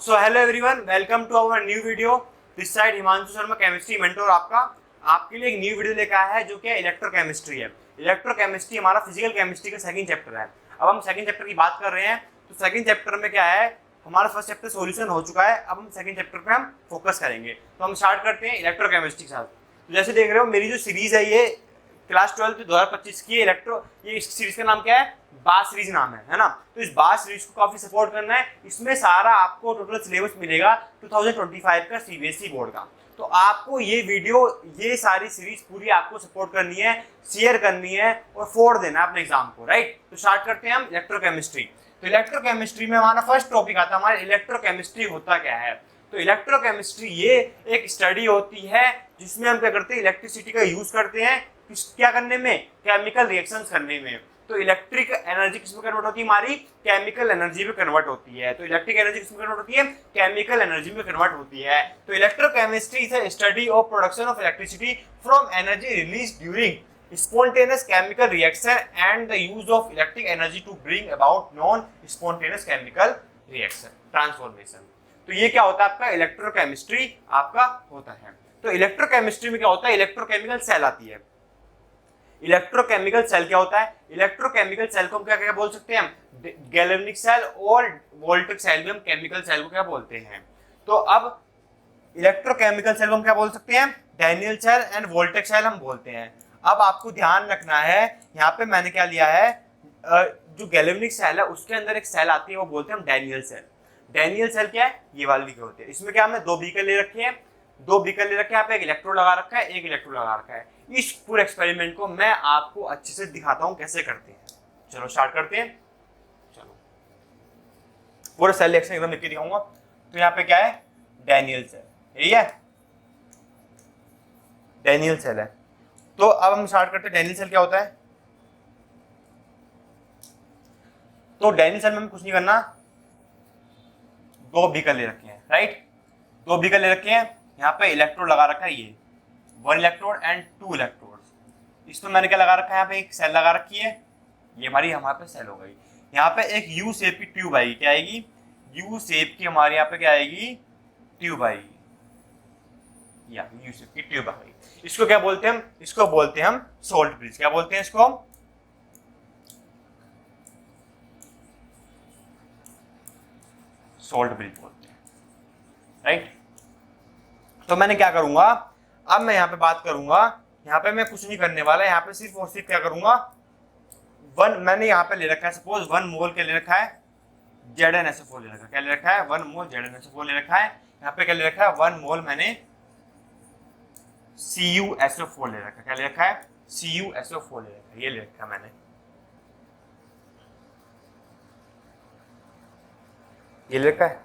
So hello everyone, welcome to our new video. This side Himanshu Sharma, chemistry mentor आपके लिए एक new video लेकर आया है जो कि इलेक्ट्रोकेमिस्ट्री है। इलेक्ट्रोकेमिस्ट्री हमारा फिजिकल केमिस्ट्री का सेकंड चैप्टर है। अब हम सेकंड चैप्टर की बात कर रहे हैं। तो सेकंड चैप्टर में क्या है, हमारा फर्स्ट चैप्टर सॉल्यूशन हो चुका है। अब हम सेकंड चैप्टर पे हम फोकस करेंगे। तो हम स्टार्ट करते हैं इलेक्ट्रोकेमिस्ट्री के साथ। तो जैसे देख रहे हो, मेरी जो सीरीज है ये क्लास 12 2025 की इलेक्ट्रो, ये इस सीरीज का नाम क्या है, बास सीरीज नाम है ना। तो इस बास सीरीज को काफी सपोर्ट करना है। इसमें सारा आपको टोटल सिलेबस मिलेगा 2025 का सीबीएसई बोर्ड का। तो आपको ये वीडियो, ये सारी सीरीज पूरी आपको सपोर्ट करनी है, शेयर करनी है और फोड़ देना है अपने एग्जाम को, राइट। तो स्टार्ट करते हैं हम इलेक्ट्रोकेमिस्ट्री। तो इलेक्ट्रोकेमिस्ट्री में हमारा फर्स्ट टॉपिक आता है, हमारा इलेक्ट्रोकेमिस्ट्री होता क्या है। तो इलेक्ट्रोकेमिस्ट्री ये एक स्टडी होती है जिसमें हम क्या करते हैं, इलेक्ट्रिसिटी का यूज करते हैं क्या करने में, केमिकल रिएक्शंस करने में। तो इलेक्ट्रिक एनर्जी किसमें कन्वर्ट होती है, हमारी केमिकल एनर्जी में कन्वर्ट होती है। तो इलेक्ट्रिक एनर्जी किसमें कन्वर्ट होती है, केमिकल एनर्जी में कन्वर्ट होती है। तो electrochemistry is a study of production of electricity from energy release during spontaneous chemical reaction and the use of electric energy to bring about non spontaneous chemical reaction transformation। तो ये क्या होता है, आपका इलेक्ट्रोकेमिस्ट्री आपका होता है। तो इलेक्ट्रोकेमिस्ट्री में क्या होता है, इलेक्ट्रोकेमिकल सेल आती है। इलेक्ट्रोकेमिकल सेल क्या होता है, इलेक्ट्रोकेमिकल सेल को हम क्या क्या बोल सकते हैं, गैल्वेनिक सेल और वोल्टिक सेल में हम केमिकल सेल को क्या बोलते हैं। तो अब इलेक्ट्रोकेमिकल सेल को हम क्या बोल सकते हैं, Daniel cell and voltaic cell हम बोलते हैं। अब आपको ध्यान रखना है, यहाँ पे मैंने क्या लिया है, जो गैल्वेनिक सेल है उसके अंदर एक सेल आती है, वो बोलते हैं हम डैनियल सेल। डैनियल सेल क्या है, ये वाली बीकर होती है। इसमें क्या हमने दो बीकर ले रखे हैं, यहाँ पे एक इलेक्ट्रोड लगा रखा है, एक इलेक्ट्रोड लगा रखा है। इस पूरे एक्सपेरिमेंट को मैं आपको अच्छे से दिखाता हूं कैसे करते हैं। चलो स्टार्ट करते हैं। चलो पूरा सेल रिएक्शन एकदम लिख के दिखाऊंगा। तो यहाँ पे क्या है, डैनियल सेल, यही है, डैनियल सेल है। तो अब हम स्टार्ट करते हैं, डैनियल सेल क्या होता है। तो डैनियल सेल में हमें कुछ नहीं करना, दो बीकर ले रखे हैं, राइट, दो बीकर ले रखे हैं। यहाँ पे इलेक्ट्रोड लगा रखा है, ये one electrode and two electrode. इसमें मैंने क्या लगा रखा है, यहाँ पे एक सेल लगा रखी है, ये हमारी हमारे पे सेल हो गई। यहाँ पे एक यू शेप की ट्यूब आएगी, क्या आएगी, यू शेप की हमारे यहाँ पे क्या आएगी, ट्यूब आएगी, या यू शेप की ट्यूब आ गई। इसको क्या बोलते हैं हम, इसको बोलते हैं हम सोल्ट ब्रिज। क्या बोलते हैं इसको, सोल्ट ब्रिज बोलते हैं, राइट। तो मैंने क्या करूंगा, अब मैं यहाँ पे बात करूंगा, यहाँ पे मैं कुछ नहीं करने वाला, यहाँ पे सिर्फ और सिर्फ क्या करूंगा, मैंने यहाँ पे ले रखा है, सपोज 1 मोल के ले रखा है ZnSO4 ले रखा है, क्या ले रखा है, 1 मोल ZnSO4 ले रखा है। यहाँ पे क्या ले रखा है, 1 मोल मैंने CuSO4 ले रखा है, क्या ले रखा है, CuSO4 ले रखा है, ये ले रखा है मैंने, ये ले रखा है।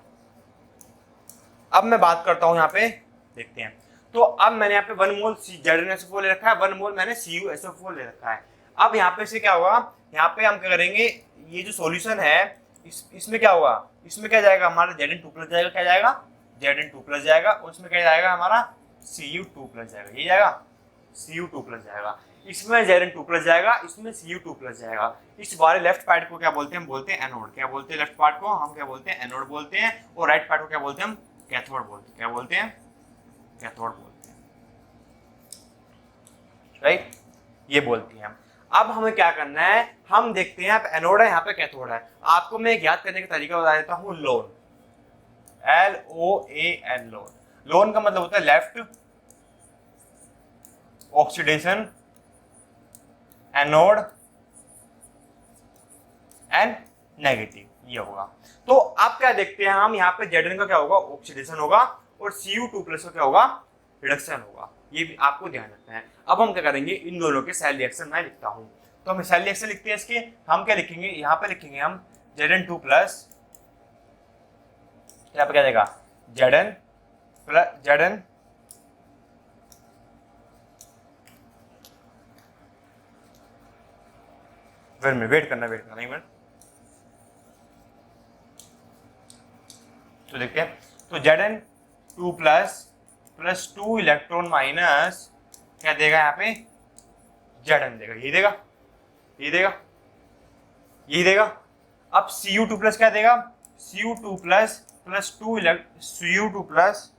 अब मैं बात करता हूँ, यहाँ पे देखते हैं। तो अब मैंने यहाँ पे 1 मोल ZnSO4 ले रखा है, 1 मोल मैंने CuSO4 ले रखा है। अब यहाँ पे से क्या होगा, यहाँ पे हम क्या करेंगे, ये जो सॉल्यूशन है इसमें क्या होगा, इसमें क्या जाएगा, हमारा Zn2+ जाएगा, क्या जाएगा, Zn2+ जाएगा, और इसमें क्या जाएगा, हमारा Cu2+ जाएगा, ये जाएगा Cu2+ जाएगा। इसमें Zn2+ जाएगा, इसमें Cu2+ जाएगा। इस बारे लेफ्ट पार्ट को क्या बोलते हैं, हम बोलते हैं एनोड। क्या बोलते हैं, लेफ्ट पार्ट को हम क्या बोलते हैं, एनोड बोलते हैं, और राइट पार्ट को क्या बोलते हैं, हम कैथोड बोलते हैं। क्या बोलते हैं, कैथोड बोलते हैं, राइट, ये बोलते हैं हम। अब हमें क्या करना है, हम देखते हैं, यहाँ पे एनोड है, यहाँ पे कैथोड है। आपको मैं एक याद करने का तरीका बता देता हूँ, लोन, LOAN, लोन। लोन का मतलब होता है left oxidation anode and negative, ये होगा। तो अब क्या देखते हैं हम, यहाँ पे Zn का क्या होगा, ऑक्सीडेशन होगा, और Cu2+ का क्या होगा, रिडक्शन होगा। ये भी आपको ध्यान रखना है। अब हम क्या करेंगे, इन दोनों के सेल रिएक्शन मैं लिखता हूं। तो हम सेल रिएक्शन लिखते हैं इसके, हम क्या लिखेंगे, यहाँ पे लिखेंगे हम Zn2+, यहाँ पे क्या जाएगा, Zn वेट करना नहीं मिनट। तो देखते हैं, तो Zn2+ प्लस 2 इलेक्ट्रॉन माइनस क्या देगा, यहाँ पे Zn देगा, ये देगा, ये देगा, ये देगा। अब Cu2+ क्या देगा, Cu2+ प्लस 2 Cu2 प्लस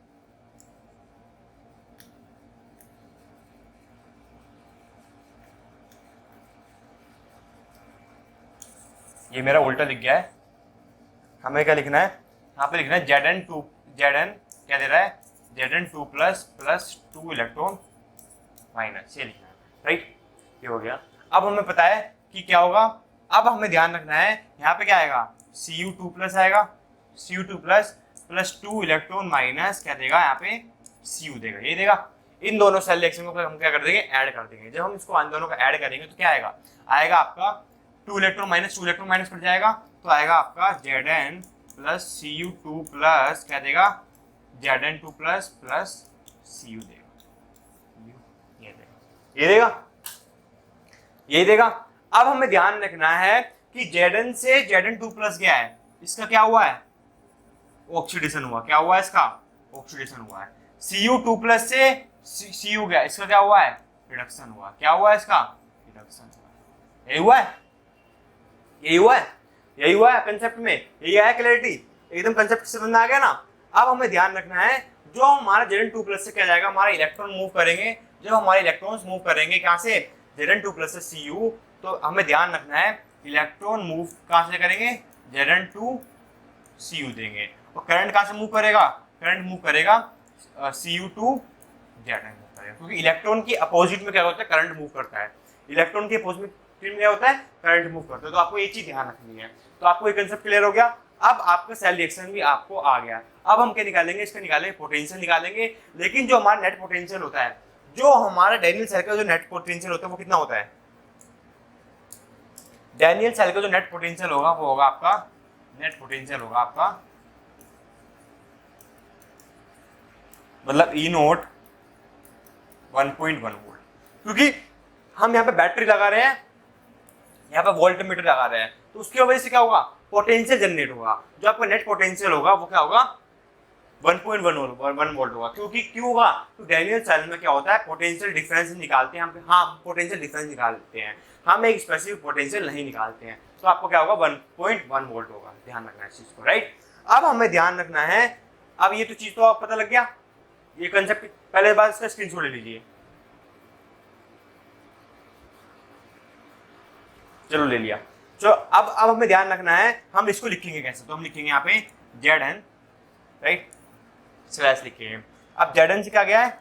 ये मेरा उल्टा लिख गया है, हमें क्या लिखना है, यहाँ पे लिखना है Zn क्या दे रहा है, Zn2 प्लस 2 इलेक्ट्रॉन माइनस, ये लिखना है, राइट। ये हो गया। अब हमें पता है कि क्या होगा, अब हमें ध्यान रखना है यहाँ पे क्या आएगा, Cu2 प्लस आएगा, Cu2 प्लस 2 इलेक्ट्रॉन माइनस क्या देगा, यहाँ पे Cu देगा, ये देगा। इन दोनों सेल रिएक्शन को हम क्या कर देंगे, ऐड कर देंगे। जब हम इसको इन दोनों का ऐड करेंगे तो क्या आएगा, आएगा आपका 2 इलेक्ट्रॉन माइनस कट जाएगा, तो आएगा आपका Zn प्लस Cu2 प्लस क्या देगा, Zn2 प्लस Cu देगा, ये देगा, ये देगा। अब हमें ध्यान रखना है कि Zn से Zn2 प्लस गया है, इसका क्या हुआ है, ऑक्सीडेशन हुआ। क्या हुआ है, इसका ऑक्सीडेशन हुआ है। Cu2 प्लस से Cu गया, इसका क्या हुआ है, रिडक्शन हुआ। क्या हुआ है, इसका रिडक्शन हुआ। यही हुआ है, यही हुआ है, यही हुआ है कंसेप्ट में, यही आया क्लैरिटी, एकदम कंसेप्ट समझ में आ गया ना। अब हमें ध्यान रखना है जो हमारा Zn2 प्लस से क्या जाएगा, हमारा इलेक्ट्रॉन मूव करेंगे, जब हमारे इलेक्ट्रॉन्स मूव करेंगे कहाँ से, Zn2 प्लस से Cu, तो हमें ध्यान रखना है इलेक्ट्रॉन मूव कहाँ से करेंगे, Zn2 Cu देंगे। और करंट कहाँ से मूव करेगा, करंट मूव करेगा Cu2 Zn मूव करेगा, क्योंकि इलेक्ट्रॉन की अपोजिट में क्या होता है, करंट मूव करता है। इलेक्ट्रॉन के अपोजिट में क्या होता है, करंट मूव करता है। तो आपको ये चीज ध्यान रखनी है। तो आपको ये कंसेप्ट क्लियर हो गया। अब आपका सेल रिएक्शन भी आपको आ गया। अब हम क्या निकालेंगे, इसका निकालेंगे पोटेंशियल निकालेंगे। लेकिन जो हमारा नेट पोटेंशियल होता है, जो हमारा डैनियल सेल का जो नेट पोटेंशियल होता है वो कितना होता है, डैनियल सेल का जो नेट पोटेंशियल होगा वो होगा आपका, नेट पोटेंशियल होगा आपका मतलब E नोट 1.1 वोल्ट। क्योंकि हम यहाँ पे बैटरी लगा रहे हैं, यहाँ पे वोल्ट मीटर लगा रहे हैं, तो उसकी वजह से क्या होगा, पोटेंशियल जनरेट होगा। जो आपका नेट पोटेंशियल होगा वो क्या होगा, 1.1 वोल्ट होगा। क्योंकि क्यों होगा, तो डैनियल सेल में क्या होता है, पोटेंशियल डिफरेंस निकालते हैं हम। हाँ, पोटेंशियल डिफरेंस निकालते हैं हम, एक स्पेसिफिक पोटेंशियल नहीं निकालते हैं। तो आपको क्या होगा, 1.1 वोल्ट होगा। ध्यान रखना है इस चीज को, राइट। अब हमें ध्यान रखना है, अब ये तो चीज तो आप पता लग गया, ये कंसेप्ट पहले बार इसका स्क्रीनशॉट ले लीजिए, चलो ले लिया। तो अब हमें ध्यान रखना है हम इसको लिखेंगे कैसे, तो हम लिखेंगे यहाँ पे Zn, राइट, स्लैश लिखेंगे। अब Zn से क्या गया है,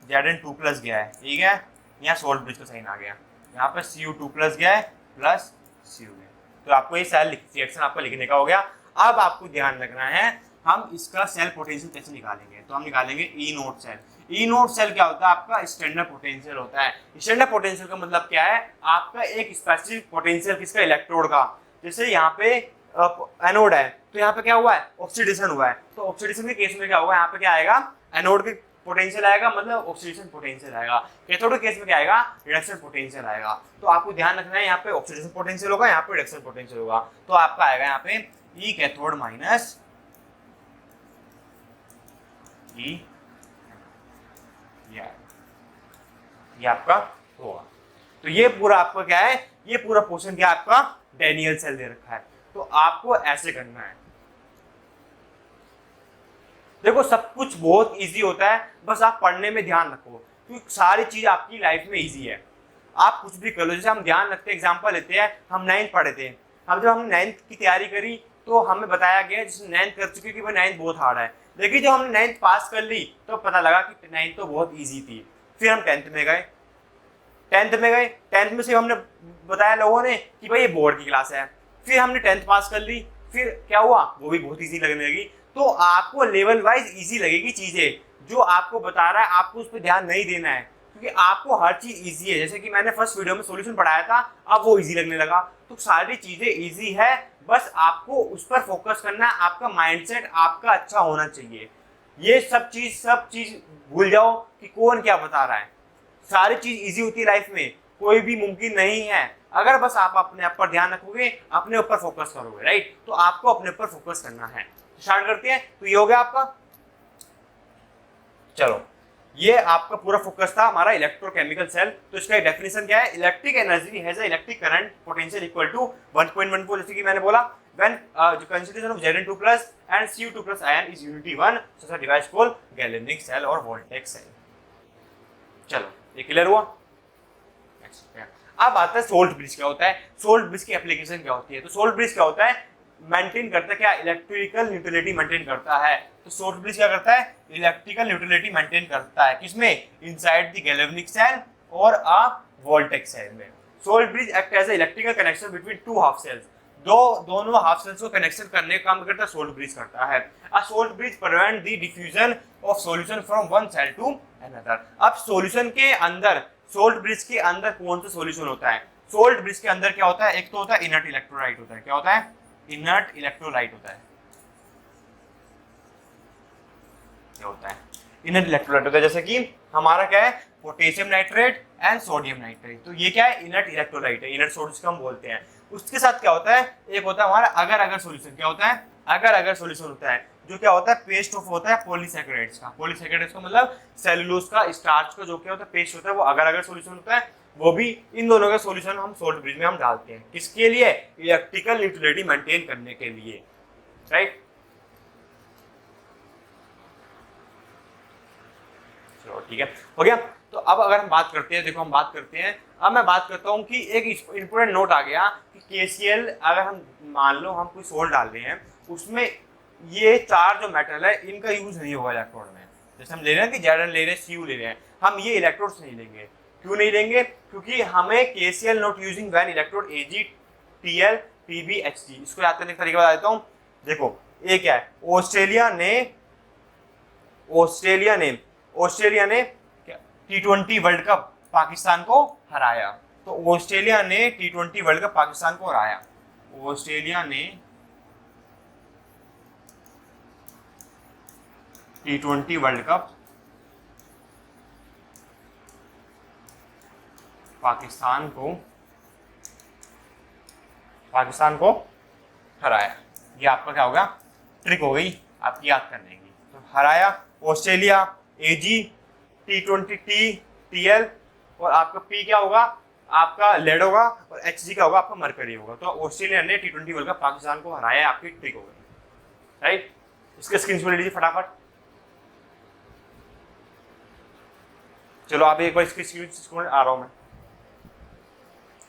Zn2 प्लस गया है, ठीक है, यहाँ सोल्ट ब्रिज का साइन आ गया, यहाँ पे Cu2 प्लस गया है प्लस Cu गया। तो आपको ये सेल रिएक्शन आपका लिखने का हो गया। अब आपको ध्यान रखना है हम इसका सेल पोटेंशियल कैसे निकालेंगे, तो हम निकालेंगे E naught cell. E naught cell क्या होता है, आपका स्टैंडर्ड पोटेंशियल होता है। स्टैंडर्ड पोटेंशियल का मतलब क्या है, आपका एक स्पेसिफिक पोटेंशियल किसका, इलेक्ट्रोड का। जैसे यहाँ पे एनोड है, तो यहाँ पे क्या हुआ है, ऑक्सीडेशन हुआ है। तो ऑक्सीडेशन के केस में क्या होगा, यहाँ पे क्या आएगा, एनोड के पोटेंशियल आएगा, मतलब ऑक्सीडेशन पोटेंशियल आएगा। कैथोड के केस में क्या आएगा, रिडक्शन पोटेंशियल आएगा। तो आपको ध्यान रखना है, यहाँ पे ऑक्सीडेशन पोटेंशियल होगा, यहाँ पे रिडक्शन पोटेंशियल होगा। तो आपका आएगा यहाँ पे E कैथोड माइनस E, ये आपका होगा। तो ये पूरा आपका क्या है, ये पूरा पोर्शन क्या आपका डैनियल सेल दे रखा है। तो आपको ऐसे करना है। देखो सब कुछ बहुत इजी होता है, बस आप पढ़ने में ध्यान रखो, क्योंकि सारी चीज आपकी लाइफ में इजी है। आप कुछ भी कर लो। जैसे हम ध्यान रखते हैं, एग्जांपल लेते हैं, हम 9th पढ़े थे। अब जब हमने 9th की तैयारी करी तो हमें बताया गया, जैसे 9th कर चुके कि भाई 9th बहुत हार्ड है। लेकिन जब हमने 9th पास कर ली तो पता लगा कि 9th तो बहुत ईजी थी। फिर हम 10th में गए, 10th में से हमने बताया लोगों ने कि भाई ये बोर्ड की क्लास है। फिर हमने 10th पास कर ली, फिर क्या हुआ, वो भी बहुत ईजी लगने लगी। तो आपको लेवल वाइज ईजी लगेगी चीजें, जो आपको बता रहा है आपको उस पर ध्यान नहीं देना है, क्योंकि आपको हर चीज ईजी है। जैसे कि मैंने फर्स्ट वीडियो में सॉल्यूशन पढ़ाया था, अब वो ईजी लगने लगा। तो सारी चीजें ईजी है, बस आपको उस पर फोकस करना है। आपका माइंडसेट आपका अच्छा होना चाहिए। ये सब चीज भूल जाओ कि कौन क्या बता रहा है। सारी चीज इजी होती है लाइफ में, कोई भी मुमकिन नहीं है। अगर बस आप अपने आप पर ध्यान रखोगे, अपने ऊपर फोकस करोगे, राइट, तो आपको अपने ऊपर फोकस करना है। स्टार्ट करते हैं। तो ये हो गया आपका, चलो ये आपका पूरा फोकस था हमारा इलेक्ट्रोकेमिकल सेल। तो इसका डेफिनेशन क्या है, electric energy has a electric current potential equal to 1.14, जैसे कि मैंने बोला व्हेन जो concentration of Zn2+ and Cu2+ ion is unity 1 such a device called galvanic cell और वोल्टेक सेल। चलो ये क्लियर हुआ। अब आता है सोल्ट ब्रिज क्या होता है, सोल्ट ब्रिज की एप्लीकेशन क्या होती है। तो सोल्ट ब्रिज क्या होता है, मेंटेन करता है क्या, इलेक्ट्रिकल न्यूट्रलिटी मेंटेन करता है। तो सोल्ट ब्रिज क्या करता है, इलेक्ट्रिकल न्यूट्रलिटी मेंटेन करता है किसमें, इनसाइड द गैल्वेनिक सेल और अ वोल्टेक सेल में। Salt bridge act as a electrical connection between two half cells, दोनों हाफ सेल्स को कनेक्शन करने का काम करता है सोल्ट ब्रिज करता है। A salt bridge prevent the diffusion of solution from one cell to another. अब सॉल्यूशन के अंदर, सोल्ट ब्रिज के अंदर कौन सा सॉल्यूशन होता है, सोल्ट ब्रिज के अंदर क्या होता है, एक तो होता है इनर्ट इलेक्ट्रोलाइट होता है, क्या होता है, इनर्ट इलेक्ट्रोलाइट होता है, क्या होता है, इनर्ट इलेक्ट्रोलाइट होता है। जैसे कि हमारा क्या है, potassium nitrate and sodium nitrate, तो ये क्या है, इनर्ट इलेक्ट्रोलाइट है, इनर्ट सोल्ट जिसको हम बोलते हैं। उसके साथ क्या होता है, एक होता है हमारा अगर अगर सॉल्यूशन, क्या होता है, अगर अगर सॉल्यूशन होता है, जो क्या होता है, पेस्ट ऑफ होता है पॉलीसैकेराइड्स का। पॉलीसैकेराइड्स का मतलब सेलुलोज का, स्टार्च का जो क्या होता है पेस्ट होता है, वो अगर अगर सॉल्यूशन होता है। वो भी इन दोनों का सॉल्यूशन हम सोल्ट ब्रिज में हम डालते हैं, किसके लिए, इलेक्ट्रिकल न्यूट्रलिटी मेंटेन करने के लिए, राइट। चलो ठीक है, हो गया। तो अब अगर हम बात करते हैं, देखो हम बात करते हैं, अब मैं बात करता हूँ कि एक इंपोर्टेंट नोट आ गया कि KCl अगर हम मान लो हम कोई सोल्ट डाल रहे हैं, उसमें ये चार जो मेटल है इनका यूज नहीं होगा इलेक्ट्रोड में। जैसे हम ले रहे हैं कि Zn ले रहे हैं, Cu ले रहे हैं, हम ये इलेक्ट्रोड्स नहीं लेंगे। क्यों नहीं लेंगे, क्योंकि हमें KCl not using when electrode Ag Tl Pb Hg। इसको याद करने का तरीका बता देता हूँ। देखो ये क्या है, ऑस्ट्रेलिया ने T20 वर्ल्ड कप पाकिस्तान को हराया। तो ऑस्ट्रेलिया ने T20 वर्ल्ड कप पाकिस्तान को हराया, ऑस्ट्रेलिया ने T20 वर्ल्ड कप पाकिस्तान को हराया। ये आपका क्या होगा, ट्रिक हो गई आपकी याद करने की। तो हराया ऑस्ट्रेलिया, Ag T20 Tl और आपका P क्या होगा, आपका लेड होगा, और Hg का होगा आपका मरकरी होगा। तो ऑस्ट्रेलिया ने T20 वर्ल्ड कप पाकिस्तान को हराया, आपकी ट्रिक हो गई, राइट। इसके स्क्रीनशॉट ले लीजिए फटाफट। चलो आप एक बार इसके स्क्रीनशॉट आ रहा हूं मैं।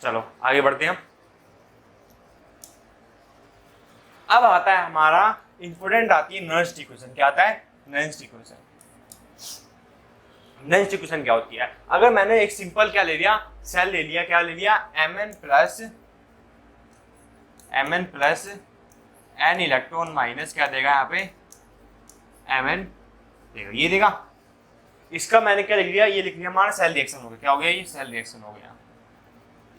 चलो आगे बढ़ते हैं। अब आता है हमारा इंपोर्टेंट, आती है नर्स्ट इक्वेशन। क्या आता है, नर्स्ट इक्वेशन। नर्स्ट इक्वेशन क्या होती है, अगर मैंने एक सिंपल क्या ले लिया, सेल ले लिया, क्या ले लिया, Mn plus n electron minus क्या देगा यहाँ पे, Mn देगा, ये देगा। इसका मैंने क्या लिख लिया, ये लिख लिया हमारा सेल रिएक्शन हो गया। क्या हो गया, ये सेल रिएक्शन हो गया।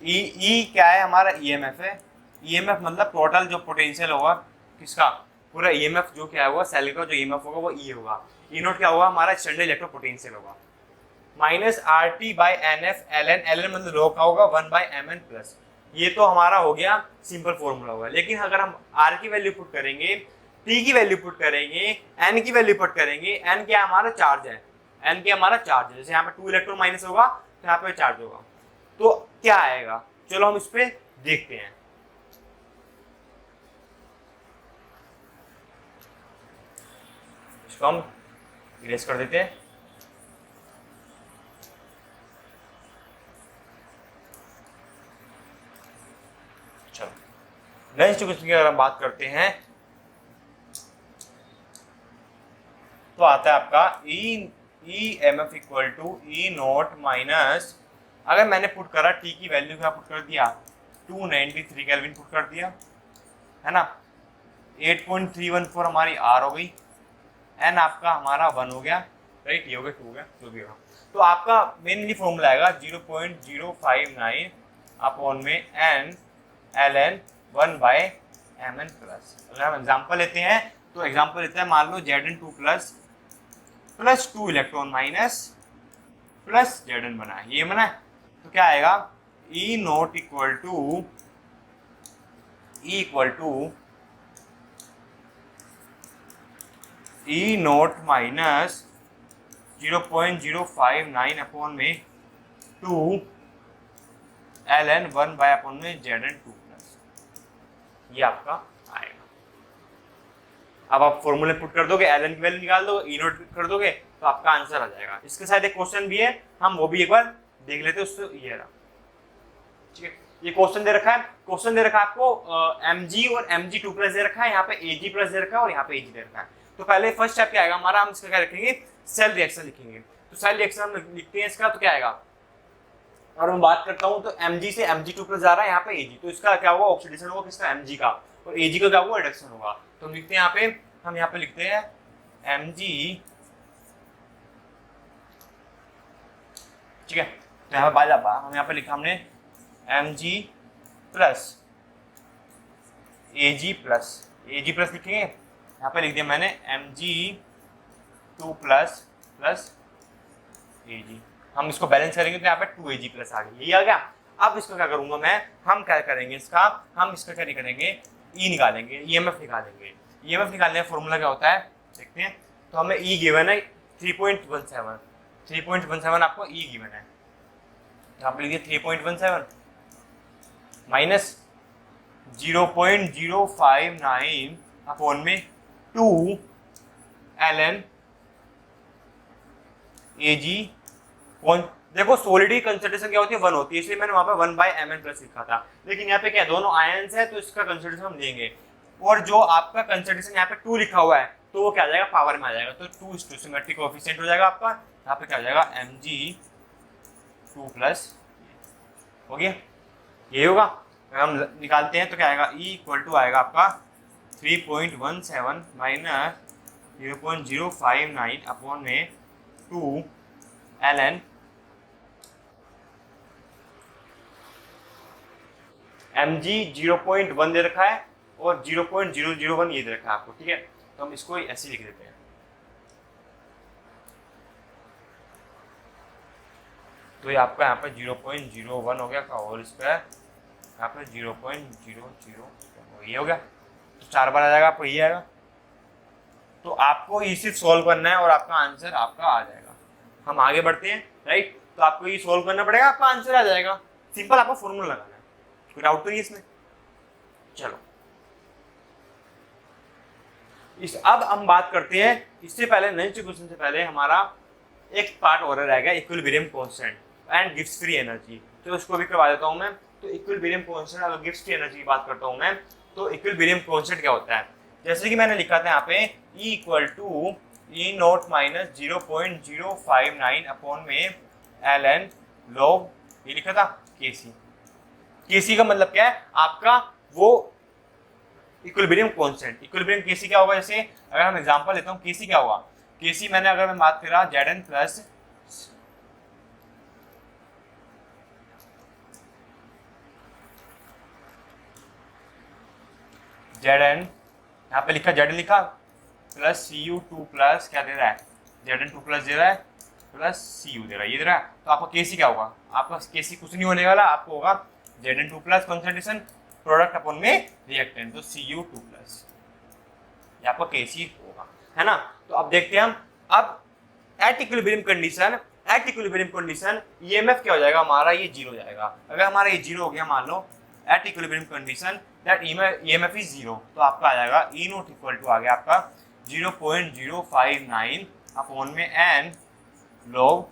ई क्या है, हमारा EMF है। EMF मतलब टोटल जो पोटेंशियल होगा किसका, पूरा EMF जो क्या होगा, सेल का जो EMF होगा वो E होगा। E नोट क्या होगा, हमारा स्टैंडर्ड इलेक्ट्रो पोटेंशियल होगा, माइनस RT/NF ln मतलब रो का होगा 1/Mn प्लस। ये तो हमारा हो गया सिंपल फॉर्मूला होगा। लेकिन अगर हम R की वैल्यू पुट करेंगे, T की वैल्यू पुट करेंगे, N की वैल्यू पुट करेंगे, N क्या हमारा चार्ज है, N क्या हमारा चार्ज है, जैसे यहाँ पे 2 इलेक्ट्रॉन माइनस होगा तो यहाँ पे चार्ज होगा, तो क्या आएगा, चलो हम इस पे देखते हैं। इसको हम इरेज कर देते हैं। चलो नेक्स्ट क्वेश्चन की अगर हम बात करते हैं तो आता है आपका EMF equal to E naught minus, अगर मैंने पुट करा T की वैल्यू क्या पुट कर दिया, 293 केल्विन पुट कर दिया है ना, 8.314 हमारी R हो गई, N आपका हमारा 1 हो गया, राइट, ये हो गया 2 हो गया, जो भी होगा। तो आपका मेनली फॉर्मूला आएगा 0.059 अपॉन में N ln 1/Mn प्लस। अगर हम एग्जाम्पल लेते हैं तो एग्जाम्पल लेते हैं, मान लो Zn2+ plus 2 electron minus plus Zn बना है, ये बना है, तो क्या आएगा, E naught equal to E naught minus 0.059 upon में 2 ln 1 बाय अपॉन में Zn2 प्लस, ये आपका आएगा। अब आप फॉर्मूले पुट कर दोगे, ln की वैल्यू निकाल दोगे, ई नोट कर दोगे तो आपका आंसर आ जाएगा। इसके साथ एक क्वेश्चन भी है, हम वो भी एक बार देख लेते हैं। उससे ये रहा, ठीक है, ये क्वेश्चन दे रखा है। क्वेश्चन दे रखा है आपको mg और mg2 प्लस दे रखा है, यहाँ पे ag प्लस दे रखा है और यहाँ पे ag दे रखा है। तो पहले फर्स्ट स्टेप क्या आएगा हमारा, हम इसका क्या रखेंगे, सेल रिएक्शन लिखेंगे। तो सेल रिएक्शन हम लिखते हैं इसका, तो क्या आएगा, और मैं बात करता हूँ तो mg से mg2 प्लस आ रहा है यहाँ पे ag, तो इसका क्या होगा, ऑक्सीडेशन होगा किसका, mg का, और ag का क्या होगा, रिडक्शन होगा। तो हम लिखते हैं यहाँ पे, हम यहाँ पे लिखते हैं mg, ठीक है। तो यहाँ पे हम यहाँ पे लिखा हमने mg प्लस ag प्लस लिखेंगे, यहाँ पे लिख दिया मैंने mg2 प्लस ag। हम इसको बैलेंस करेंगे तो यहाँ पे 2ag प्लस आ गया, यही आ गया। अब इसको क्या करूंगा मैं, हम क्या करेंगे इसका, हम इसका क्या निकालेंगे, ई निकालेंगे, ईएमएफ निकालेंगे। ईएमएफ निकालने का फॉर्मूला क्या होता है देखते हैं। तो हमें ई गिवन है 3.17 आपको ई गिवन है, यहाँ पे लिखिए 3.17 माइनस 0.059 अपॉन में 2 ln Ag। देखो सॉलिड की कंसंट्रेशन क्या होती है, 1 होती है, इसलिए मैंने वहां पे 1/mn प्लस लिखा था। लेकिन यहाँ पे क्या दोनों आयंस है तो इसका कंसंट्रेशन हम देंगे, और जो आपका कंसंट्रेशन यहाँ पे 2 लिखा हुआ है तो वो क्या आ जाएगा, पावर में आ जाएगा। तो 2:2 सिमेट्रिक कोएफिशिएंट हो जाएगा आपका, यहाँ पे क्या हो जाएगा mg2 प्लस हो गया, ये होगा। अगर हम निकालते हैं तो क्या आएगा, E इक्वल टू आएगा आपका 3.17 माइनस 0.059 अपॉन में 2 ln mg 0.1 दे रखा है और 0.001 ये दे रखा है आपको, ठीक है। तो हम इसको ऐसे लिख देते हैं। तो ये आपका यहाँ पे 0.01 हो गया का होल स्क्वायर, यहाँ पे 0.00 ये हो गया। तो 4 बार आ जाएगा आपको, ये आएगा। तो आपको ये सिर्फ सॉल्व करना है और आपका आंसर आपका आ जाएगा। हम आगे बढ़ते हैं, राइट। तो आपको ये सॉल्व करना पड़ेगा, आपका आंसर आ जाएगा। सिंपल, आपको फॉर्मूला लगाना है, कोई डाउट तो नहीं इसमें। चलो अब हम बात करते हैं, इससे पहले नेक्स्ट क्वेश्चन से पहले हमारा एक पार्ट और रहेगा, equilibrium constant and Gibbs free energy. तो उसको भी करवा देता हूं मैं। तो इक्विलिब्रियम कांस्टेंट और गिब्स फ्री एनर्जी की बात करता हूं मैं। तो इक्विलिब्रियम कांस्टेंट क्या होता है, जैसे कि मैंने लिखा था यहाँ पे E equal to E0 minus 0.059 upon में ln log, ये लिखा था Kc। Kc का मतलब क्या है, आपका वो इक्विलिब्रियम कांस्टेंट। इक्विलिब्रियम Kc क्या होगा, जैसे अगर हम एग्जांपल लेता हूँ, Kc क्या होगा, Kc मैंने अगर मैं बात कर रहा Zn प्लस Zn, यहाँ पे लिखा Zn लिखा प्लस Cu2 प्लस क्या दे रहा है, Zn2 प्लस दे रहा है प्लस Cu दे रहा है, ये दे रहा है। तो आपका Kc क्या होगा, आपका Kc कुछ नहीं होने वाला, आपको होगा Zn2 प्लस कंसंट्रेशन प्रोडक्ट अपन में रिएक्टेंट, तो Cu2 प्लस, ये आपका Kc होगा, है ना। तो अब देखते हैं हम, अब एट इक्विलिब्रियम कंडीशन ईएमएफ क्या हो जाएगा हमारा, ये 0 हो जाएगा। अगर हमारा ये 0 हो गया, मान लो at equilibrium condition that EMF is 0, तो आपका आ जाएगा E नोट इक्वल टू आ गया आपका 0.059 अपॉन में n log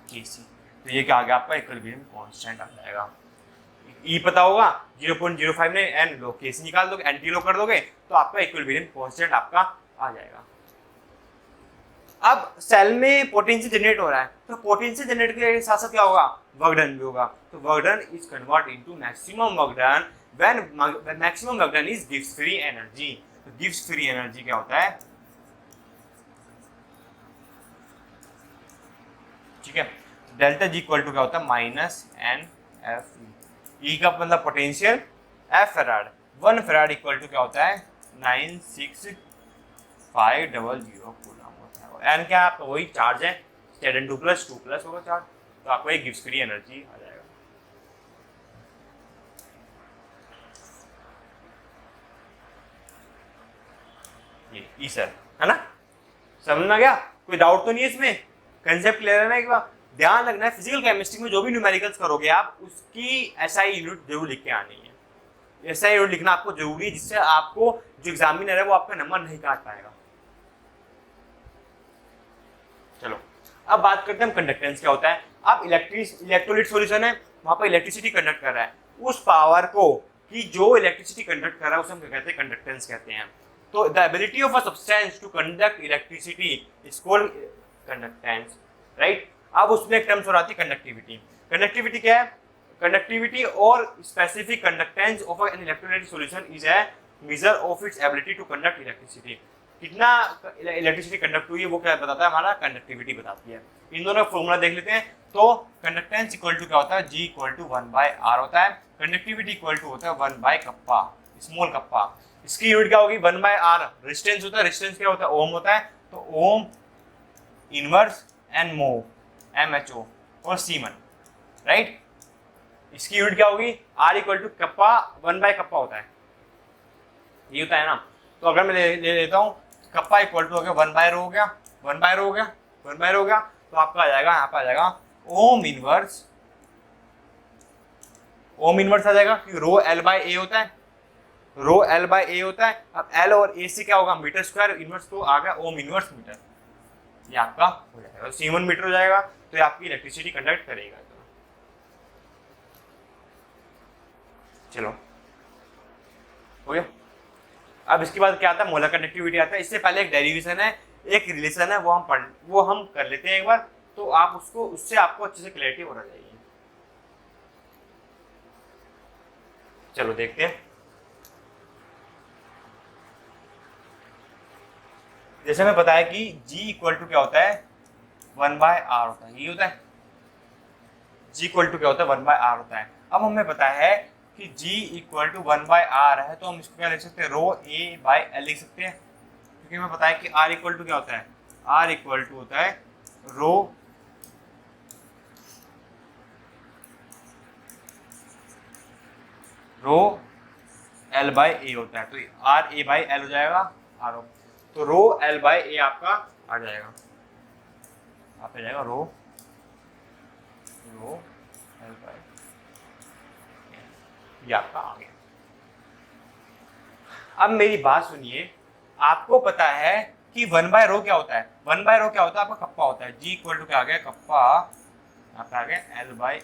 Kc। तो ये क्या आ गया आपका इक्विलिब्रियम कांस्टेंट आ जाएगा। E पता होगा 0.059 n log Kc निकाल दोगे, एंटी लॉग कर दोगे तो आपका इक्विलिब्रियम कांस्टेंट आपका आ जाएगा। अब सेल में पोटेंशियल जनरेट हो रहा है, तो पोटेंशियल जनरेट के साथ साथ क्या होगा, वर्क डन भी होगा। तो work done is convert into maximum work done when maximum work done is gives free energy. तो गिव्स फ्री एनर्जी क्या होता है, ठीक है। डेल्टा जी इक्वल टू क्या होता है, माइनस एन एफ ई का मतलब potential, F farad, 1 farad equal to क्या होता है 96500 कूलम होता है। एन क्या आपका वही चार्ज है, Zn2 प्लस 2 प्लस होगा चार्ज, तो आपको एक गिव्स फ्री एनर्जी आ जाएगा। ये ई सर, है ना, समझ में आ गया। कोई डाउट तो नहीं है इसमें? कंसेप्ट क्लियर है ना? एक बार ध्यान रखना है, फिजिकल केमिस्ट्री में जो भी न्यूमेरिकल्स करोगे आप, उसकी एसआई यूनिट जरूर लिख के आनी है। एसआई यूनिट लिखना आपको जरूरी है, जिससे आपको जो एग्जामिनर है वो आपका नंबर नहीं काट पाएगा। चलो अब बात करते हैं हम कंडक्टेंस क्या होता है। अब इलेक्ट्रोलाइट सॉल्यूशन है, वहां पर इलेक्ट्रिसिटी कंडक्ट कर रहा है, उस पावर को कि जो इलेक्ट्रिसिटी कंडक्ट कर रहा है उसे हम क्या कहते हैं? कंडक्टेंस कहते हैं। तो the ability of a substance to conduct electricity is called conductance, right. अब उसमें एक टर्म्स और आती है कंडक्टिविटी। कंडक्टिविटी क्या है? कंडक्टिविटी और specific conductance of an electrolyte solution is a measure of its ability to conduct electricity. कितना इलेक्ट्रिसिटी कंडक्ट हुई है वो क्या बताता है? हमारा कंडक्टिविटी बताती है। इन दोनों का फॉर्मूला देख लेते हैं। तो कंडक्टेंस इक्वल टू क्या होता है? G इक्वल टू 1/r होता है। कंडक्टिविटी इक्वल टू होता है 1/कप्पा, स्मॉल कप्पा। इसकी यूनिट क्या होगी? 1/r। रेजिस्टेंस होता है, रेजिस्टेंस क्या होता है? ओम होता है। तो ओम इनवर्स एन मो, MHO और सीमन, राइट। इसकी यूनिट क्या होगी? R इक्वल टू कप्पा, 1/कप्पा होता है, ये होता है ना। तो अगर मैं ले लेता हूँ कप्पा इक्वल टू हो गया 1/रो हो गया, 1/रो हो गया, 1/रो हो गया, तो आपका आ जाएगा, यहाँ पे आ जाएगा ओम इनवर्स, ओम इनवर्स आ जाएगा क्योंकि रो L/A होता है, रो L/A होता है। अब L और A से क्या होगा? मीटर स्क्वायर, इनवर्स तो आ गया ओम इनवर्स मीटर, ये आपका हो जाएगा। सीमन मीटर हो जाएगा, तो ये आपकी इलेक्ट्रिसिटी कंडक्ट करेगा। चलो हो गया। अब इसके बाद क्या आता है? मोलर कंडक्टिविटी आता है। इससे पहले एक डेरिवेशन है, एक रिलेशन है, वो हम कर लेते हैं एक बार, तो आप उसको, उससे आपको अच्छे से क्लैरिटी हो जाएगी। चलो देखते हैं। जैसे मैं बताया कि G इक्वल टू क्या होता है? 1/r होता है, ये होता है। G इक्वल टू क्या होता है? 1/r होता है। अब हमें पता है कि G इक्वल टू 1/r है, तो हम इसको क्या लिख सकते हैं? रो A/L लिख सकते हैं, क्योंकि हमें पता है कि R इक्वल टू क्या होता है? R इक्वल टू होता है रो L/A होता है, तो RA/L हो जाएगा RO, तो रो L/A आपका आ जाएगा, आप आ जाएगा रो L/A, ये आपका आ गया। अब मेरी बात सुनिए, आपको पता है कि 1/रो क्या होता है? 1/रो क्या होता है? आपका कप्पा होता है। G इक्वल टू क्या आ गया? कप्पा, यहाँ पे आ गया L/A।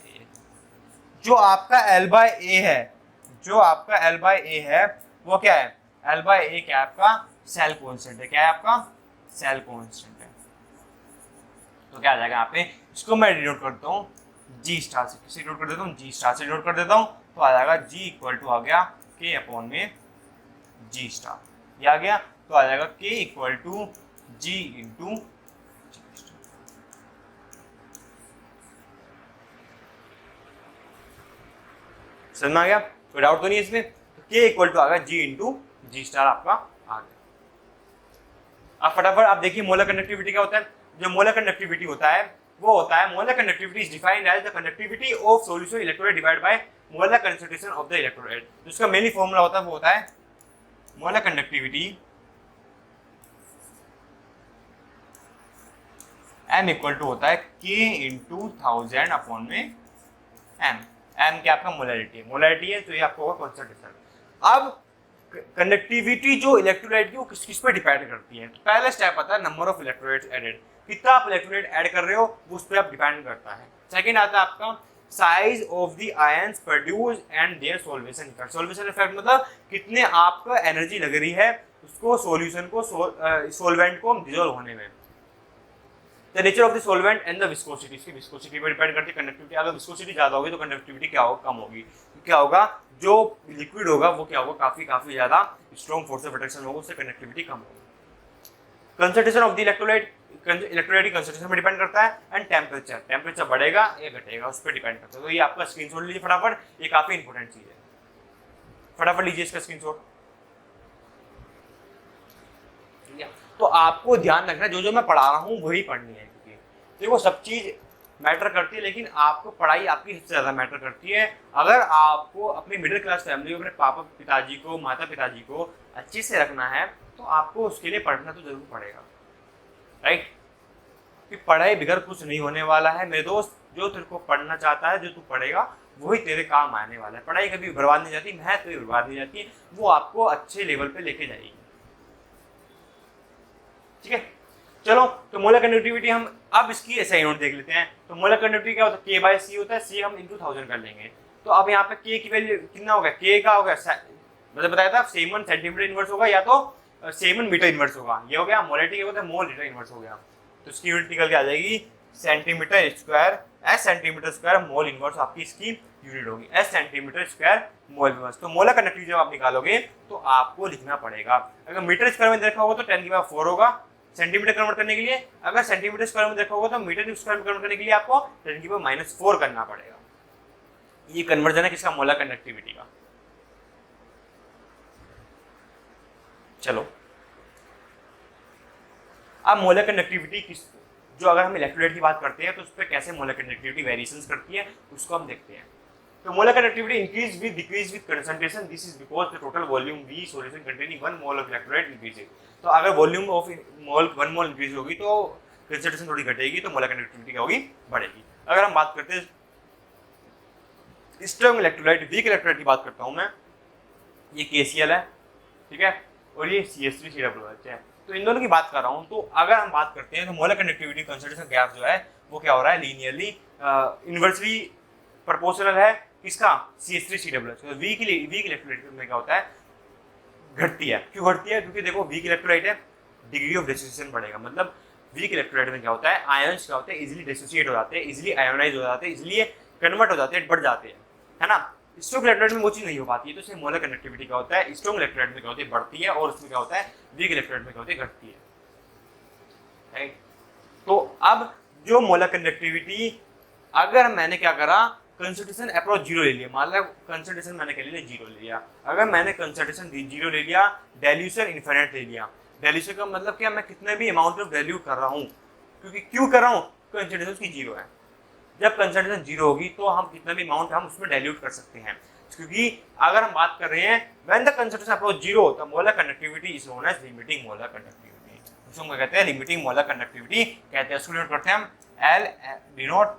जो आपका L/A है, जो आपका L/A है वो क्या है? L/A क्या है? आपका सेल कांस्टेंट है। क्या है आपका? सेल कांस्टेंट है। तो क्या आ जाएगा यहाँ पे? इसको मैं डिनोट करता हूँ G स्टार से, किसे डिनोट कर देता हूँ? G स्टार से डिनोट कर देता हूँ, तो आ जाएगा G इक्वल टू आ गया K अपॉन में G स्टार, ये आ गया। तो आ जाएगा K equal to G into G star. समझ में आ गया? कोई डाउट तो नहीं इसमें? तो K इक्वल टू आ गया G इंटू G स्टार आपका आ गया। अब फटाफट आप देखिए मोलर कंडक्टिविटी क्या होता है। जो मोलर कंडक्टिविटी होता है वो होता है, molar conductivity is defined as the conductivity of solution electrolyte divided by molar concentration of the electrolyte. जिसका मेनली फॉर्मूला होता है वो होता है molar conductivity M equal to होता है K इंटू 1000 अपॉन में M। M क्या आपका मोलैरिटी है, मोलैरिटी है, तो ये आपको होगा कंसंट्रेशन। अब कंडक्टिविटी जो इलेक्ट्रोलाइट की वो किस किस पर डिपेंड करती है? तो पहला स्टेप आता है नंबर ऑफ इलेक्ट्रोलाइट्स एडेड, कितना आप इलेक्ट्रोलाइट ऐड कर रहे हो वो उस पर आप डिपेंड करता है। सेकंड आता है आपका size of the ions produce and their solvation effect. Solvation effect मतलब कितने आपका एनर्जी लग रही है उसको सॉल्यूशन को सॉल्वेंट को डिसॉल्व होने में। The nature of the solvent and the viscosity, इसकी विस्कोसिटी पर डिपेंड करती है कंडक्टिविटी। अगर विस्कोसिटी ज्यादा होगी तो कंडक्टिविटी क्या होगा? कम होगी। क्या होगा? जो लिक्विड होगा वो क्या होगा? काफी ज्यादा स्ट्रॉन्ग फोर्स ऑफ अट्रैक्शन होगा, उससे कंडक्टिविटी कम होगी। Concentration of the electrolyte, electrolyte की कंसंट्रेशन पर डिपेंड करता है। एंड टेम्परेचर, टेम्परेचर बढ़ेगा या घटेगा उस पर डिपेंड करता है। तो ये आपका स्क्रीनशॉट लीजिए फटाफट, ये काफी इंपॉर्टेंट चीज है, फटाफट लीजिए इसका स्क्रीनशॉट। तो आपको ध्यान रखना जो मैं पढ़ा रहा हूँ वही पढ़नी है, क्योंकि देखो सब चीज मैटर करती है, लेकिन आपको पढ़ाई आपकी सबसे ज्यादा मैटर करती है। अगर आपको अपनी मिडिल क्लास फैमिली को, अपने पापा पिताजी को, माता पिताजी को अच्छे से रखना है तो आपको उसके लिए पढ़ना तो जरूर पड़ेगा, राइट। कि पढ़ाई बगैर कुछ नहीं होने वाला है मेरे दोस्त। जो तेरे को पढ़ना चाहता है, जो तू पढ़ेगा वही तेरे काम आने वाला है। पढ़ाई कभी बर्बाद नहीं जाती, मेहनत कभी बर्बाद नहीं जाती, वो आपको अच्छे लेवल पे लेके जाएगी। ठीक है, चलो तो मोलर कंडक्टिविटी हम अब इसकी ऐसा नोट देख लेते हैं। तो मोलर कंडक्टिविटी क्या होता है, K बाय C होता है, C हम इंटू 1000 कर लेंगे। तो अब यहाँ पे K की वैल्यू कितना होगा, K का होगा मतलब बताया था सेमन सेंटीमीटर इनवर्स होगा या तो सेमन मीटर इनवर्स होगा। ये हो गया मोलरिटी, क्या होता है मोल लीटर इनवर्स हो गया। तो इसकी यूनिट निकल के आ जाएगी centimetre square, S centimetre square mole inverse आपकी इसकी यूनिट होगी, S centimetre square mole inverse. तो मोलर कंडक्टिविटी जब आप निकालोगे तो आपको लिखना पड़ेगा, अगर मीटर स्क्वायर में देखा होगा तो 10⁴ होगा सेंटीमीटर कन्वर्ट करने के लिए, अगर सेंटीमीटर स्क्वायर में देखा होगा तो मीटर स्क्वायर में कन्वर्ट करने के लिए आपको 10⁻⁴ करना पड़ेगा। ये कन्वर्जन है किसका, मोलर कंडक्टिविटी का। चलो अब मोलर कंडक्टिविटी किस, जो अगर हम इलेक्ट्रोलाइट की बात करते हैं तो उस पर कैसे मोलर कंडक्टिविटी वेरिएशंस करती है उसको हम देखते हैं। तो molar conductivity increase with decrease with concentration, this is because the total volume V solution containing 1 mole of electrolyte increases. तो अगर volume of mole 1 mole increase होगी तो कंसंट्रेशन थोड़ी घटेगी, तो मोलर कंडक्टिविटी क्या होगी, बढ़ेगी। अगर हम बात करते हैं स्ट्रांग इलेक्ट्रोलाइट, वीक इलेक्ट्रोलाइट की बात करता हूं मैं, ये KCl है, ठीक है, और ये CH3COOH है। तो इन दोनों की बात कर रहा हूँ। तो अगर हम बात करते हैं तो मोलर कंडक्टिविटी कंसंट्रेशन गैप जो है वो क्या हो रहा है, लीनियरली इनवर्सली प्रोपोर्शनल है किसका, CH3COOH। तो वीक इलेक्ट्रोलाइट में क्या होता है, घटती है। क्यों घटती है, क्योंकि देखो वीक इलेक्ट्रोलाइट है, डिग्री ऑफ डिसोसिएशन बढ़ेगा। मतलब वीक इलेक्ट्रोलाइट में क्या होता है, आयंस क्या होते हैं, इजीली डिसोसिएट हो जाते हैं, इजीली आयोनाइज हो जाते हैं, इसलिए कन्वर्ट हो जाते हैं, बढ़ जाते हैं, है ना। स्ट्रांग इलेक्ट्रोलाइट में वो चीज नहीं हो पाती है। तो इसमें मोलर कंडक्टिविटी क्या होता है, स्ट्रांग इलेक्ट्रोलाइट में क्या होती है, बढ़ती है, और उसमें क्या होता है, वीक इलेक्ट्रोलाइट में क्या होती है, घटती है, राइट। तो अब जो मोलर कंडक्टिविटी, अगर मैंने क्या करा, कंसंट्रेशन अप्रोच 0 ले लिया, मान लो कंसंट्रेशन मैंने क्या ले लिया, 0 ले लिया। अगर मैंने कंसंट्रेशन 0 ले लिया, डाइल्यूशन इनफिनिट ले लिया। डाइल्यूशन का मतलब क्या, मैं कितने भी अमाउंट ऑफ डाइल्यूट कर रहा हूँ, क्योंकि क्यों कर रहा हूँ, कंसंट्रेशन की 0 है। जब कंसंट्रेशन 0 होगी तो हम कितना भी अमाउंट हम उसमें डाइल्यूट कर सकते हैं, क्योंकि अगर हम बात कर रहे हैं when the concentration approach 0 the molar conductivity is known as limiting molar conductivity. उसको क्या कहते हैं, लिमिटिंग मोलर कंडक्टिविटी कहते हैं। इसको डिनोट करते हैं हम L डिनोट,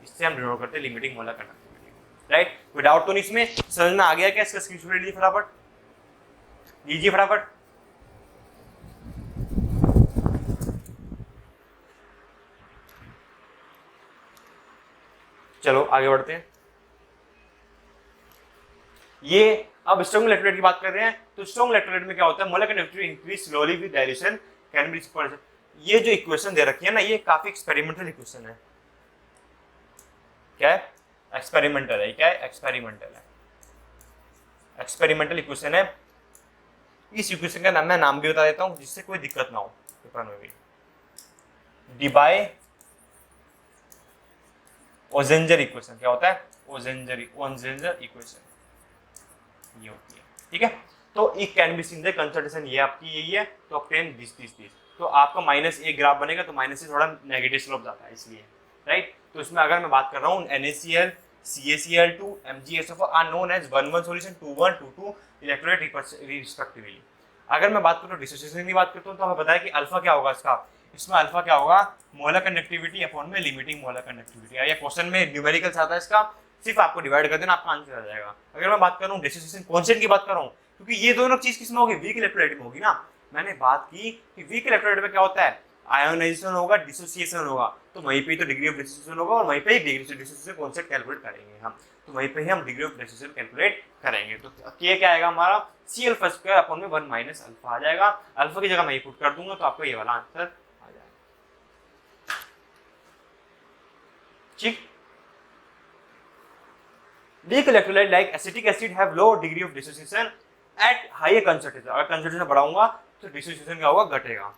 इससे हम डिनोट करते हैं लिमिटिंग मोलर कंडक्टिविटी, राइट। कोई डाउट तो नहीं इसमें, समझ में आ गया क्या, इसका स्क्रीनशॉट लीजिए फटाफट, लीजिए फटाफट। चलो आगे बढ़ते हैं। ये अब स्ट्रांग इलेक्ट्रोलाइट की बात कर रहे हैं। तो स्ट्रांग इलेक्ट्रोलाइट में क्या होता है, molar conductivity increase slowly with dilution can be. ये जो इक्वेशन दे रखी है ना, ये काफी एक्सपेरिमेंटल इक्वेशन है। क्या है, एक्सपेरिमेंटल है, क्या है, एक्सपेरिमेंटल है, एक्सपेरिमेंटल इक्वेशन है। इस इक्वेशन का मैं नाम भी बता देता हूं जिससे कोई दिक्कत ना हो पेपर में भी। ओजेंजर इक्वेशन क्या होता है, ओजेंजर इक्वेशन ये होती है, ठीक है। तो it can be seen the concentration, ये आपकी यही है, तो ऑब्टेन दिस। तो आपका -1 ग्राफ बनेगा, तो माइनस से थोड़ा नेगेटिव स्लोप जाता है इसलिए, राइट। तो इसमें अगर मैं बात कर रहा हूँ NaCl, CaCl2, MgSO4 are known as 1,1 solution, 2,1, 2,2 electrolyte respectively. अगर मैं बात करूँ डिसोसिएशन की बात करता हूँ तो हमें पता है कि अल्फा क्या होगा इसका, इसमें अल्फा क्या होगा, मोलर कंडक्टिविटी अपॉन में लिमिटिंग मोलर कंडक्टिविटी। या क्वेश्चन में न्यूमेरिकल्स आता है इसका, सिर्फ आपको डिवाइड कर देना, आपका आंसर आ जाएगा। अगर मैं बात करूँ डिसोसिएशन कांस्टेंट की बात कर रहा हूँ, क्योंकि ये दोनों चीज किसमें होगी, वीक इलेक्ट्रोलाइट में होगी ना। मैंने बात की कि वीक इलेक्ट्रोलाइट में क्या होता है, आयोनाइजेशन होगा, डिसोसिएशन होगा, तो वहीं पे तो डिग्री ऑफ डिसोसिएशन होगा, और वहीं पे ही degree of dissociation constant calculate करेंगे हम, तो वहीं पे ही हम डिग्री ऑफ डिसोसिएशन कैलकुलेट करेंगे। तो K क्या आएगा हमारा, C⁴ अपॉन में 1 माइनस अल्फा आ जाएगा। अल्फा की जगह मैं पुट कर दूंगा तो आपको ये वाला आंसर आ जाएगा, ठीक। Weak electrolyte like acetic acid have low degree of dissociation at higher concentration। अगर concentration बढ़ाऊंगा तो dissociation क्या होगा, घटेगा,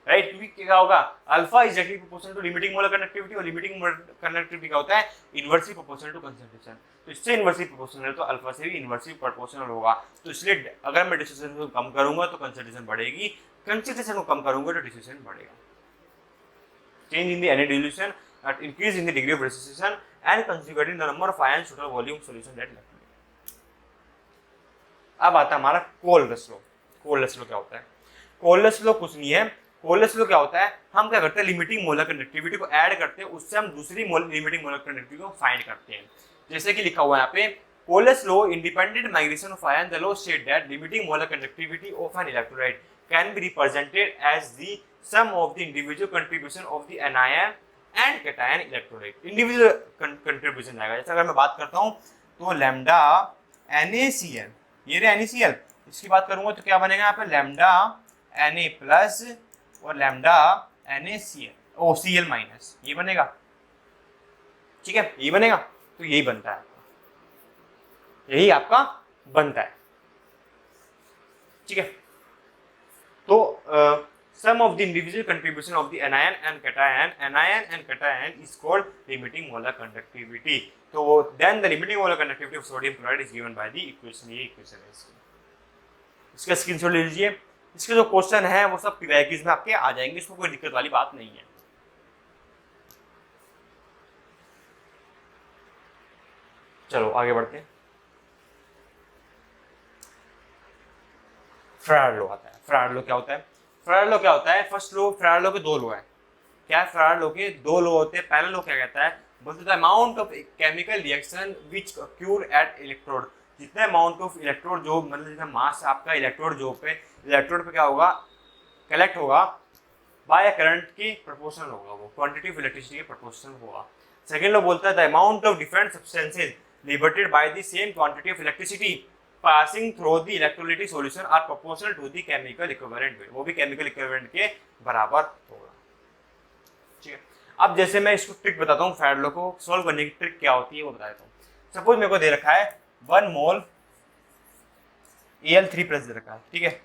राइट। क्योंकि क्या होगा, alpha is directly proportional to limiting molar conductivity, और लिमिटिंग मोलर कंडक्टिविटी क्या होता है, इनवर्सली प्रोपोर्शनल टू कंसंट्रेशन। तो इससे इनवर्सली प्रोपोर्शनल है तो अल्फा से भी इनवर्सली प्रोपोर्शनल होगा। तो इसलिए अगर मैं डिसोसिएशन को कम करूंगा तो कंसंट्रेशन बढ़ेगी, कंसंट्रेशन को कम करूंगा तो डिसोसिएशन बढ़ेगा। Change in the energy dilution at increase in the degree of dissociation and conjugating the number of ions total volume solution that left। अब आता है हमारा कोलरेस लॉ। कोलरेस लॉ क्या होता है, कोलरेस लॉ कुछ नहीं है, पोलर लो क्या होता है, हम क्या करते हैं लिमिटिंग मोलर कंडक्टिविटी को ऐड करते हैं, उससे हम दूसरी लिमिटिंग मोलर कंडक्टिविटी को फाइंड करते हैं। जैसे कि लिखा हुआ है यहाँ पे polar law independent migration of ion, the law state that limiting molar conductivity of an electrolyte can be represented as the sum of the individual contribution of the anion and cation electrolyte. Individual contribution आएगा। जैसे अगर मैं बात करता हूँ तो lambda NaCl, ये रे NaCl, इसकी बात करूंगा तो क्या बनेगा यहाँ पे लैम्डा Na प्लस और लैम्डा NaCl माइनस, ये बनेगा। ठीक है, ये बनेगा, तो यही बनता है, यही आपका बनता है। ठीक है, तो sum of the individual contribution of the anion and cation is called limiting molar conductivity. तो then the limiting molar conductivity of sodium chloride is given by the equation, ये इक्वेशन है इसकी। इसका स्क्रीनशॉट ले लीजिए। इसके जो क्वेश्चन है वो सब PYQs में आपके आ जाएंगे, इसमें कोई दिक्कत वाली बात नहीं है। चलो आगे बढ़ते हैं। फ्राड लो आता है। फ्राड लो क्या होता है? फ्राड लो क्या होता है? फर्स्ट लो, फ्राड लो के दो लो है। क्या है? फ्राड लो के दो लो होते हैं। पहला लो क्या कहता है? बोलते हैं amount of chemical reaction which occur at electrode. जितने अमाउंट ऑफ इलेक्ट्रोड जो मतलब जितना मास आपका इलेक्ट्रोड पे क्या होगा, कलेक्ट होगा बाय करंट के प्रोपोर्शनल होगा, वो क्वांटिटी ऑफ इलेक्ट्रिसिटी के प्रोपोर्शनल होगा। सेकेंड लो बोलता है the amount of different substances liberated by the same quantity of electricity passing through the electrolytic solution are proportional to the chemical equivalent weight, वो भी chemical equivalent के बराबर होगा। ठीक है, अब जैसे मैं इसको ट्रिक बताता हूँ, फ्राड लॉ को सॉल्व करने की ट्रिक क्या होती है वो बता देता हूँ। सपोज मेरे को दे रखा है 1 मोल Al3+ दे रखा है, ठीक है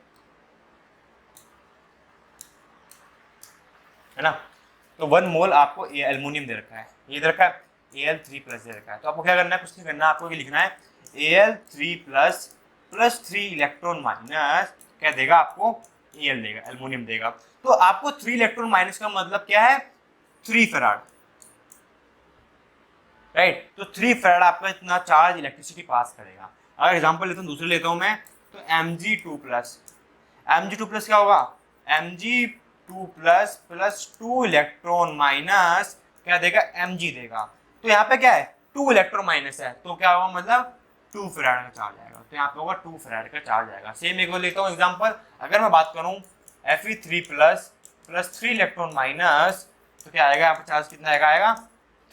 ना। तो 1 मोल आपको एल्युमिनियम दे रखा है, ये दे रखा है Al3+ दे रखा है। तो आपको क्या करना है? कुछ नहीं करना, आपको ये लिखना है Al3+ प्लस 3 इलेक्ट्रॉन माइनस क्या देगा आपको? Al देगा, एल्युमिनियम देगा। तो आपको 3 इलेक्ट्रॉन माइनस का मतलब क्या है? 3 फैराड, राइट। तो 3 फैराड आपका इतना चार्ज इलेक्ट्रिसिटी पास करेगा। अगर एग्जांपल लेता हूँ, दूसरे लेता हूँ मैं, तो Mg2+ क्या होगा? Mg2+ प्लस 2 इलेक्ट्रॉन माइनस क्या देगा? Mg देगा। तो यहाँ पे क्या है? 2 इलेक्ट्रॉन माइनस है, तो क्या होगा? मतलब 2 फैराड का चार्ज आएगा। तो यहाँ पे होगा 2 फैराड का चार्ज आएगा। सेम एक और लेता हूँ एग्जांपल, अगर मैं बात करूँ Fe3+ प्लस 3 इलेक्ट्रॉन माइनस, तो क्या आएगा? यहाँ पे चार्ज कितना आएगा?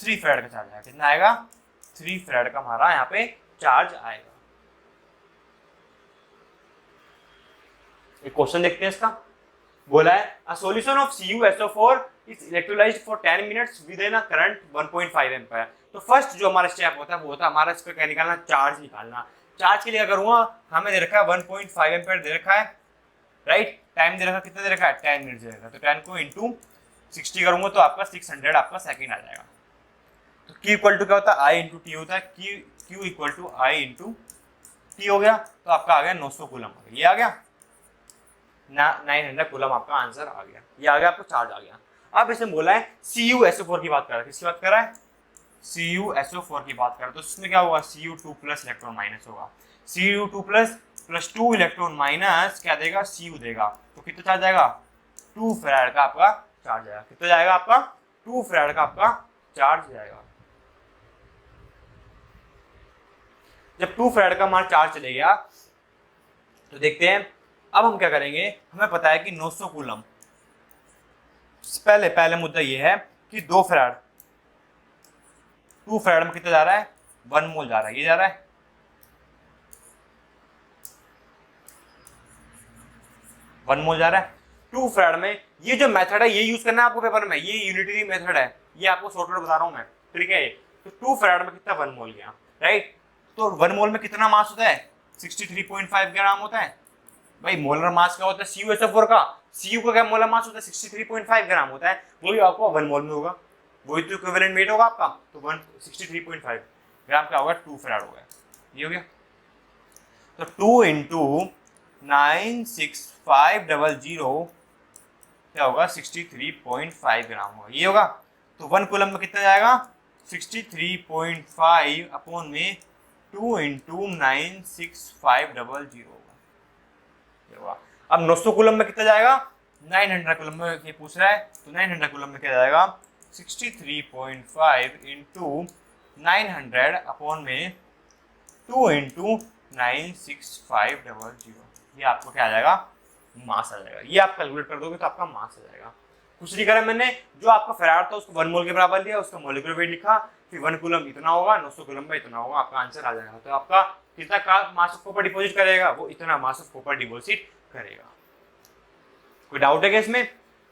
3 फैराड का चार्ज आएगा। कितना आएगा? 3 फैराड का हमारा यहाँ पे चार्ज आएगा। एक क्वेश्चन देखते हैं इसका। बोला है a solution of CuSO4 is electrolysed for 10 minutes with in a current 1.5 ampere. तो फर्स्ट जो हमारा स्टेप होता है वो होता है हमारा इस पे क्या निकालना? चार्ज निकालना। चार्ज के लिए क्या करूंगा? हमें दे रखा है 1.5 एम्पीयर दे रखा है, राइट। टाइम दे रखा कितना दे रखा है? 10 मिनट दे रखा है। तो 10 को इंटू 60 करूंगा तो आपका 600 आपका सेकंड आ जाएगा। तो Q इक्वल टू क्या होता है? I इंटू टी होता है। Q equal to I into T हो गया, तो आपका आ गया 900 कूलम। ये आ गया 900 कूलम, आपका आंसर आ गया। ये आ गया, आपको चार्ज आ गया। अब इसमें बोला है CuSO4 की बात कर रहा है। किसकी बात कर रहा है? CuSO4 की बात कर रहा है। तो इसमें क्या होगा? Cu2+ इलेक्ट्रॉन माइनस होगा। Cu2+ प्लस 2 इलेक्ट्रॉन माइनस क्या देगा? Cu देगा। तो कितना चार्ज आएगा? 2 फैराड का आपका चार्ज आएगा। कितना जाएगा आपका? 2 फैराड का आपका चार्ज जाएगा। जब 2 फैराड का हमारा चार्ज चले गया तो देखते हैं अब हम क्या करेंगे। हमें पता है कि 900 कूलम। पहले मुद्दा ये है कि 2 फैराड, 2 फैराड में कितना जा रहा है? 1 मोल जा रहा है। ये जा रहा है 1 मोल जा रहा है 2 फैराड में। ये जो मेथड है ये यूज करना है आपको पेपर में। ये यूनिटरी मेथड है, ये आपको शॉर्टकट बता रहा हूं मैं, ठीक है। तो 2 फैराड में कितना? 1 मोल गया, राइट। तो 1 मोल में कितना मास होता है? 63.5 ग्राम होता है। भाई मोलर मास क्या होता है CuSO4 का? Cu का क्या मोलर मास होता है? 63.5 ग्राम होता है। वही आपको 1 मोल में होगा, वही तो इक्विवेलेंट वेट होगा आपका। तो 63.5 ग्राम क्या होगा? 2 फैराड हो गया। ये हो गया। तो 2 इंटू 96500 क्या होगा? 63.5 ग्राम होगा। ये होगा। तो 1 कूलम में कितना जाएगा? 63.5 अपॉन में 2 इंटू 96500 होगा। अब 900 कूलम में कितना जाएगा? 900 कूलम में ये पूछ रहा है, तो 900 कूलम में क्या जाएगा 63.5 इंटू 900 अपॉन में 2 इंटू 96500, ये आपको क्या आ जाएगा मास आ जाएगा। ये आप कैलकुलेट कर दोगे तो आपका मास आ जाएगा। कुछ नहीं करा मैंने, जो आपका फेराड था उसको 1 मोल के बराबर लिया, उसका मोलिकुलर वेट लिखा, फिर 1 कूलम इतना होगा, 900 कूलम में इतना होगा, आपका आंसर आ जाएगा। तो आपका कितना का मास ऑफ कॉपर डिपॉजिट करेगा, वो इतना मास ऑफ कॉपर डिपॉजिट करेगा। कोई डाउट है क्या इसमें?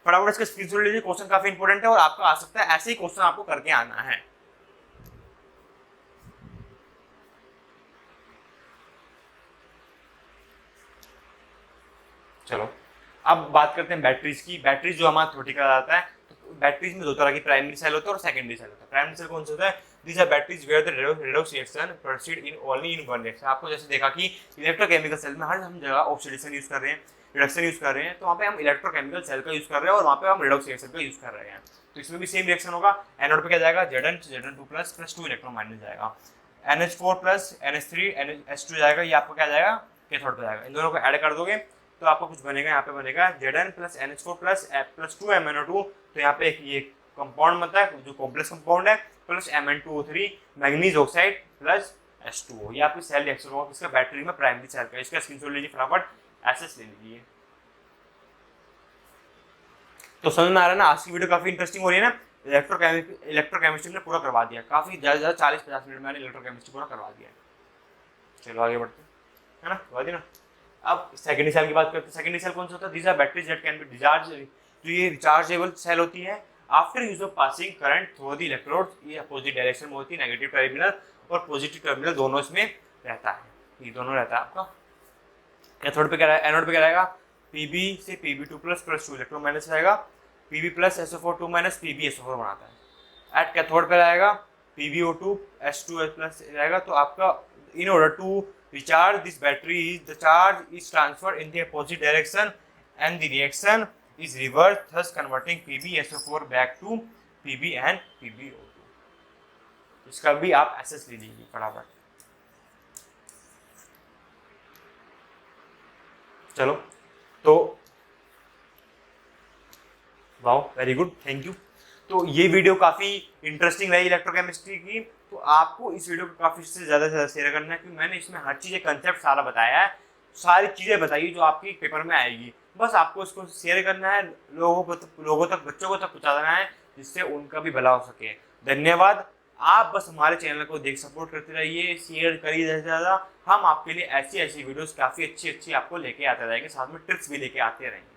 फटाफट इसका स्क्रीनशॉट लीजिए, क्वेश्चन काफी इंपॉर्टेंट है और आपका आ सकता है ऐसे ही क्वेश्चन आपको करके आना है। चलो अब बात करते हैं बैटरीज की। बैटरीज जो हमारा थ्योरेटिकल आता है, तो बैटरीज में दो तरह की प्राइमरी सेल होता है और सेकेंडरी सेल होता है। प्राइमरी सेल कौन सा होता है? These are batteries where the redox reaction proceed in only in one reaction. आपको जैसे देखा कि इलेक्ट्रोकेमिकल सेल में हर हम जगह ऑक्सीडेशन यूज कर रहे हैं, रिडक्शन यूज कर रहे हैं, तो वहाँ पे हम इलेक्ट्रोकेमिकल सेल का यूज कर रहे हैं और वहाँ पे हम रिडॉक्स रिएक्शन का यूज कर रहे हैं। तो इसमें भी सेम रिएक्शन होगा। एनोड पे क्या जाएगा Zn2 प्लस 2 इलेक्ट्रॉन माइनस जाएगा, NH4 प्लस NH3 NH2 जाएगा, ये आपको क्या जाएगा कैथोड पे जाएगा। इन दोनों को ऐड कर दोगे तो आपको कुछ बनेगा, यहाँ पे बनेगा Zn plus NH4 plus 2 MnO2। तो यहाँ पे एक ये कंपाउंड बनता है जो कॉम्प्लेक्स कंपाउंड है, plus Mn2O3 manganese oxide plus H2O। ये आपकी सेल रिएक्शन होगा किसका? बैटरी में प्राइमरी सेल का। इसका स्क्रीनशॉट लीजिए फटाफट, एसएस ले लीजिए। तो समझ में आ रहा है ना? आज की वीडियो काफी इंटरेस्टिंग हो रही है ना। इलेक्ट्रोकेमिस्ट्री ने पूरा करवा दिया, काफी ज्यादा 40-50 मिनट में मैंने इलेक्ट्रोकेमिस्ट्री पूरा करवा दिया। चलो आगे बढ़ते हैं, है ना, करवा दिया ना। अब सेकेंडरी सेल की बात करते हैं। सेकेंडरी सेल कौन सा होता है? These are batteries that can be discharge, तो ये रिचार्जेबल सेल होती है after use of passing current through the electrode. ये अपोजिट डायरेक्शन में होती है, नेगेटिव टर्मिनल और पॉजिटिव टर्मिनल दोनों इसमें रहता है, ये दोनों रहता है आपका। कैथोड पे क्या रहेगा? एनोड पे क्या रहेगा? Pb से Pb2 प्लस 2 इलेक्ट्रॉन माइनस रहेगा, Pb plus SO4 2 minus Pb SO4 बनाता है। एट कैथोड पे रहेगा PbO2 H2 प्लस रहेगा। तो आपका in order to recharge this battery, the charge is transferred in the opposite direction and the reaction is reversed, thus converting PbSO4 back to Pb and PbO2। इसका भी आप SS ले लीजिए फटाफट। चलो तो wow, very good, thank you. तो ये वीडियो काफी इंटरेस्टिंग रही इलेक्ट्रोकेमिस्ट्री की। तो आपको इस वीडियो को काफी से ज्यादा शेयर करना है, क्योंकि मैंने इसमें हर चीज़ कंसेप्ट सारा बताया है, सारी चीज़ें बताइए जो आपकी पेपर में आएगी। बस आपको इसको शेयर करना है, लोगों तक बच्चों को तक पहुँचा देना है, जिससे उनका भी भला हो सके। धन्यवाद। आप बस हमारे चैनल को सपोर्ट करते रहिए, शेयर करिए ज़्यादा से ज़्यादा। हम आपके लिए ऐसी वीडियोस काफ़ी अच्छी आपको लेके आते रहेंगे, साथ में टिप्स भी लेके आते रहेंगे।